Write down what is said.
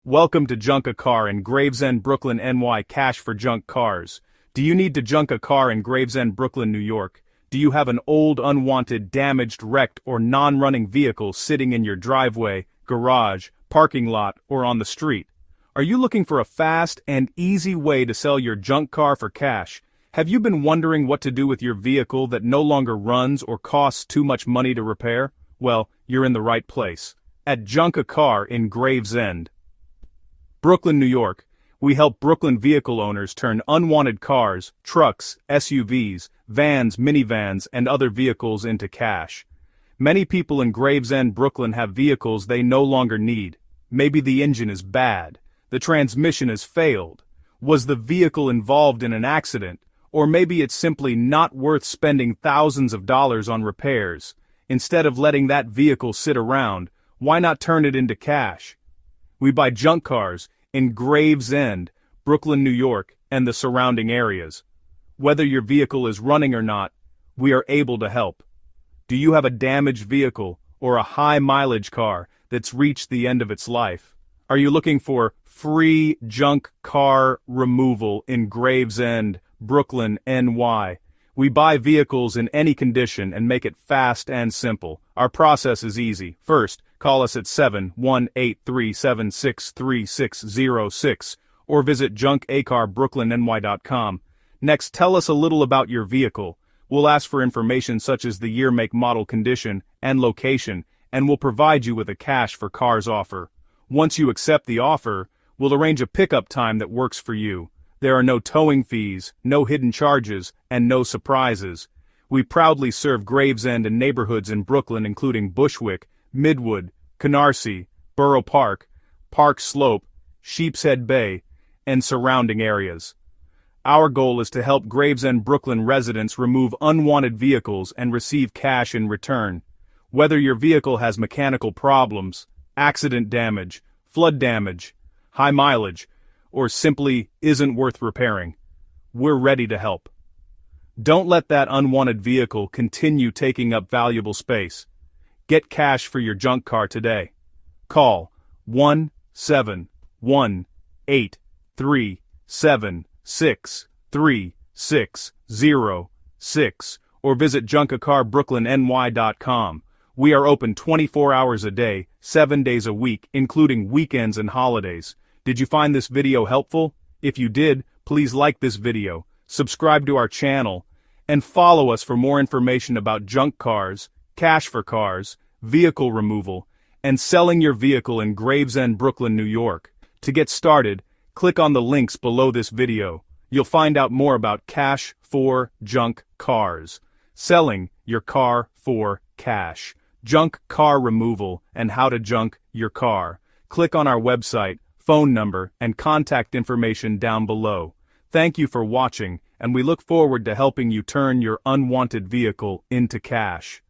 Welcome to Junk a Car in Gravesend Brooklyn NY. Cash for junk cars. Do you need to junk a car in Gravesend Brooklyn, New York? Do you have an old, unwanted, damaged, wrecked, or non-running vehicle sitting in your driveway, garage, parking lot, or on the street? Are you looking for a fast and easy way to sell your junk car for cash? Have you been wondering what to do with your vehicle that no longer runs or costs too much money to repair? Well, you're in the right place. At Junk a Car in Gravesend, Brooklyn, New York, we help Brooklyn vehicle owners turn unwanted cars, trucks, SUVs, vans, minivans, and other vehicles into cash. Many people in Gravesend, Brooklyn have vehicles they no longer need. Maybe the engine is bad, the transmission has failed, was the vehicle involved in an accident, or maybe it's simply not worth spending thousands of dollars on repairs. Instead of letting that vehicle sit around, why not turn it into cash? We buy junk cars in Gravesend, Brooklyn, New York, and the surrounding areas. Whether your vehicle is running or not, we are able to help. Do you have a damaged vehicle or a high-mileage car that's reached the end of its life? Are you looking for free junk car removal in Gravesend, Brooklyn, NY? We buy vehicles in any condition and make it fast and simple. Our process is easy. First, call us at 718-376-3606 or visit junkacarbrooklynny.com. Next, tell us a little about your vehicle. We'll ask for information such as the year, make, model, condition, and location, and we'll provide you with a cash for cars offer. Once you accept the offer, we'll arrange a pickup time that works for you. There are no towing fees, no hidden charges, and no surprises. We proudly serve Gravesend and neighborhoods in Brooklyn including Bushwick, Midwood, Canarsie, Borough Park, Park Slope, Sheepshead Bay, and surrounding areas. Our goal is to help Gravesend Brooklyn residents remove unwanted vehicles and receive cash in return. Whether your vehicle has mechanical problems, accident damage, flood damage, high mileage, or simply isn't worth repairing, we're ready to help. Don't let that unwanted vehicle continue taking up valuable space. Get cash for your junk car today. Call 1-718-376-3606 or visit junkacarbrooklynny.com. We are open 24 hours a day, 7 days a week, including weekends and holidays. Did you find this video helpful? If you did, please like this video, subscribe to our channel, and follow us for more information about junk cars, cash for cars, vehicle removal, and selling your vehicle in Gravesend, Brooklyn, New York. To get started, click on the links below this video. You'll find out more about cash for junk cars, selling your car for cash, junk car removal, and how to junk your car. Click on our website, phone number, and contact information down below. Thank you for watching, and we look forward to helping you turn your unwanted vehicle into cash.